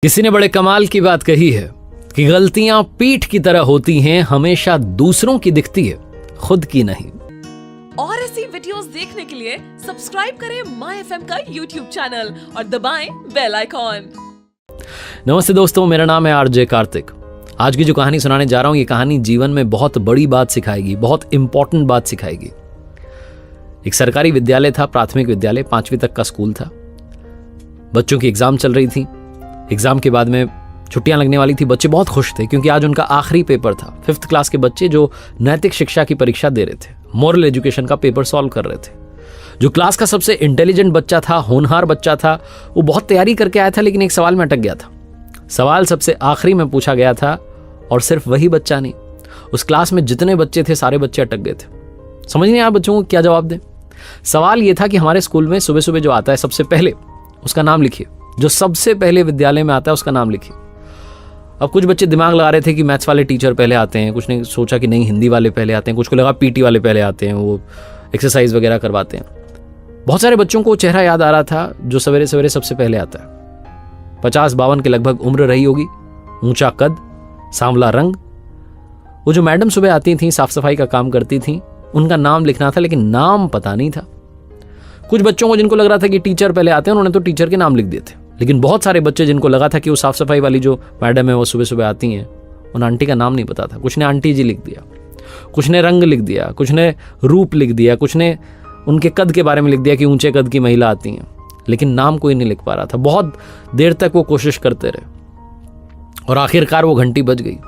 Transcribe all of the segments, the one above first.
किसी ने बड़े कमाल की बात कही है कि गलतियां पीठ की तरह होती हैं, हमेशा दूसरों की दिखती है, खुद की नहीं। और ऐसी वीडियोस देखने के लिए सब्सक्राइब करें माय एफएम का यूट्यूब चैनल और दबाएं बेल आइकॉन। नमस्ते दोस्तों, मेरा नाम है आरजे कार्तिक। आज की जो कहानी सुनाने जा रहा हूं, ये कहानी जीवन में बहुत बड़ी बात सिखाएगी, बहुत इंपॉर्टेंट बात सिखाएगी। एक सरकारी विद्यालय था, प्राथमिक विद्यालय, 5वीं तक का स्कूल था। बच्चों की एग्जाम चल रही थी। एग्जाम के बाद में छुट्टियां लगने वाली थी। बच्चे बहुत खुश थे क्योंकि आज उनका आखिरी पेपर था। 5th क्लास के बच्चे जो नैतिक शिक्षा की परीक्षा दे रहे थे, मॉरल एजुकेशन का पेपर सॉल्व कर रहे थे। जो क्लास का सबसे इंटेलिजेंट बच्चा था, होनहार बच्चा था, वो बहुत तैयारी करके आया था, लेकिन एक सवाल में अटक गया था। सवाल सबसे आखिरी में पूछा गया था और सिर्फ वही बच्चा नहीं, उस क्लास में जितने बच्चे थे सारे बच्चे अटक गए थे। समझ नहीं आया बच्चों को क्या जवाब दें। सवाल ये था कि हमारे स्कूल में सुबह सुबह जो आता है सबसे पहले, उसका नाम लिखिए। जो सबसे पहले विद्यालय में आता है उसका नाम लिखिए। अब कुछ बच्चे दिमाग लगा रहे थे कि मैथ्स वाले टीचर पहले आते हैं, कुछ ने सोचा कि नहीं हिंदी वाले पहले आते हैं, कुछ को लगा पीटी वाले पहले आते हैं, वो एक्सरसाइज वगैरह करवाते हैं। बहुत सारे बच्चों को चेहरा याद आ रहा था जो सवेरे सवेरे सबसे पहले आता है। 50-52 के लगभग उम्र रही होगी, ऊंचा कद, सांवला रंग। वो जो मैडम सुबह आती थी, साफ सफाई का काम करती थी, उनका नाम लिखना था, लेकिन नाम पता नहीं था। कुछ बच्चों को जिनको लग रहा था कि टीचर पहले आते हैं, उन्होंने तो टीचर के नाम लिख दिए थे। लेकिन बहुत सारे बच्चे जिनको लगा था कि वो साफ सफाई वाली जो मैडम है वो सुबह सुबह आती हैं, उन आंटी का नाम नहीं पता था। कुछ ने आंटी जी लिख दिया, कुछ ने रंग लिख दिया, कुछ ने रूप लिख दिया, कुछ ने उनके कद के बारे में लिख दिया कि ऊंचे कद की महिला आती हैं, लेकिन नाम कोई नहीं लिख पा रहा था। बहुत देर तक वो कोशिश करते रहे और आखिरकार वो घंटी बज गई।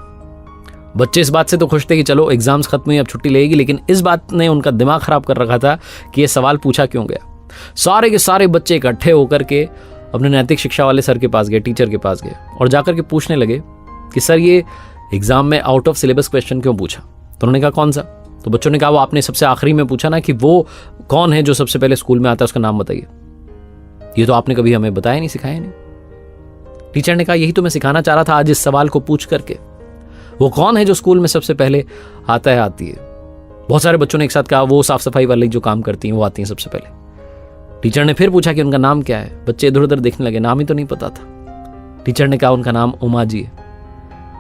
बच्चे इस बात से तो खुश थे कि चलो एग्जाम्स खत्म हुई, अब छुट्टी लगेगी, लेकिन इस बात ने उनका दिमाग खराब कर रखा था कि ये सवाल पूछा क्यों गया। सारे के सारे बच्चे इकट्ठे होकर के अपने नैतिक शिक्षा वाले सर के पास गए, टीचर के पास गए और जाकर के पूछने लगे कि सर ये एग्जाम में आउट ऑफ सिलेबस क्वेश्चन क्यों पूछा। तो उन्होंने कहा कौन सा? तो बच्चों ने कहा वो आपने सबसे आखिरी में पूछा ना कि वो कौन है जो सबसे पहले स्कूल में आता है, उसका नाम बताइए। ये तो आपने कभी हमें बताया नहीं, सिखाया नहीं। टीचर ने कहा यही तो मैं सिखाना चाह रहा था आज इस सवाल को पूछ करके। वो कौन है जो स्कूल में सबसे पहले आता है, आती है। बहुत सारे बच्चों ने एक साथ कहा वो साफ सफाई वाली जो काम करती हैं वो आती हैं सबसे पहले। टीचर ने फिर पूछा कि उनका नाम क्या है। बच्चे इधर उधर देखने लगे, नाम ही तो नहीं पता था। टीचर ने कहा उनका नाम उमा जी है,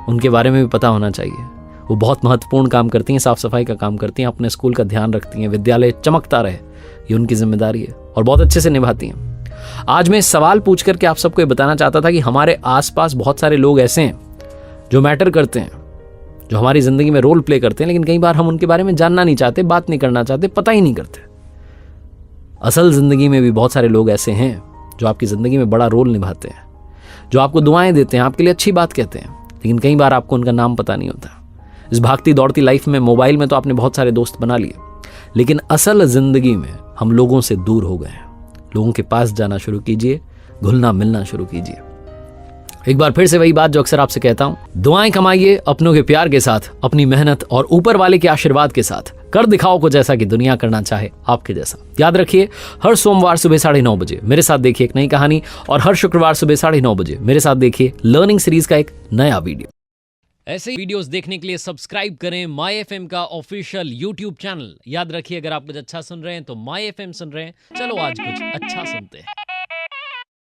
उनके बारे में भी पता होना चाहिए। वो बहुत महत्वपूर्ण काम करती हैं, साफ सफाई का काम करती हैं, अपने स्कूल का ध्यान रखती हैं, विद्यालय चमकता रहे ये उनकी जिम्मेदारी है और बहुत अच्छे से निभाती हैं। आज मैं इस सवाल पूछ करके आप सबको ये बताना चाहता था कि हमारे आसपास बहुत सारे लोग ऐसे हैं जो मैटर करते हैं, जो हमारी जिंदगी में रोल प्ले करते हैं, लेकिन कई बार हम उनके बारे में जानना नहीं चाहते, बात नहीं करना चाहते, पता ही नहीं करते। असल जिंदगी में भी बहुत सारे लोग ऐसे हैं जो आपकी जिंदगी में बड़ा रोल निभाते हैं, जो आपको दुआएं देते हैं, आपके लिए अच्छी बात कहते हैं, लेकिन कई बार आपको उनका नाम पता नहीं होता। इस भागती दौड़ती लाइफ में, मोबाइल में तो आपने बहुत सारे दोस्त बना लिए, लेकिन असल जिंदगी में हम लोगों से दूर हो गए हैं। लोगों के पास जाना शुरू कीजिए, घुलना मिलना शुरू कीजिए। एक बार फिर से वही बात जो अक्सर आपसे कहता हूं, दुआएं कमाइए अपनों के प्यार के साथ, अपनी मेहनत और ऊपर वाले के आशीर्वाद के साथ। कर दिखाओ कुछ ऐसा कि दुनिया करना चाहे आपके जैसा। याद रखिए, हर सोमवार सुबह 9:30 बजे मेरे साथ देखिए एक नई कहानी, और हर शुक्रवार सुबह 9:30 बजे मेरे साथ देखिए लर्निंग सीरीज का एक नया वीडियो। ऐसे वीडियोस देखने के लिए सब्सक्राइब करें माय एफएम का ऑफिशियल यूट्यूब चैनल। याद रखिए, अगर आप कुछ अच्छा सुन रहे हैं तो माय एफएम सुन रहे हैं। चलो आज कुछ अच्छा सुनते हैं।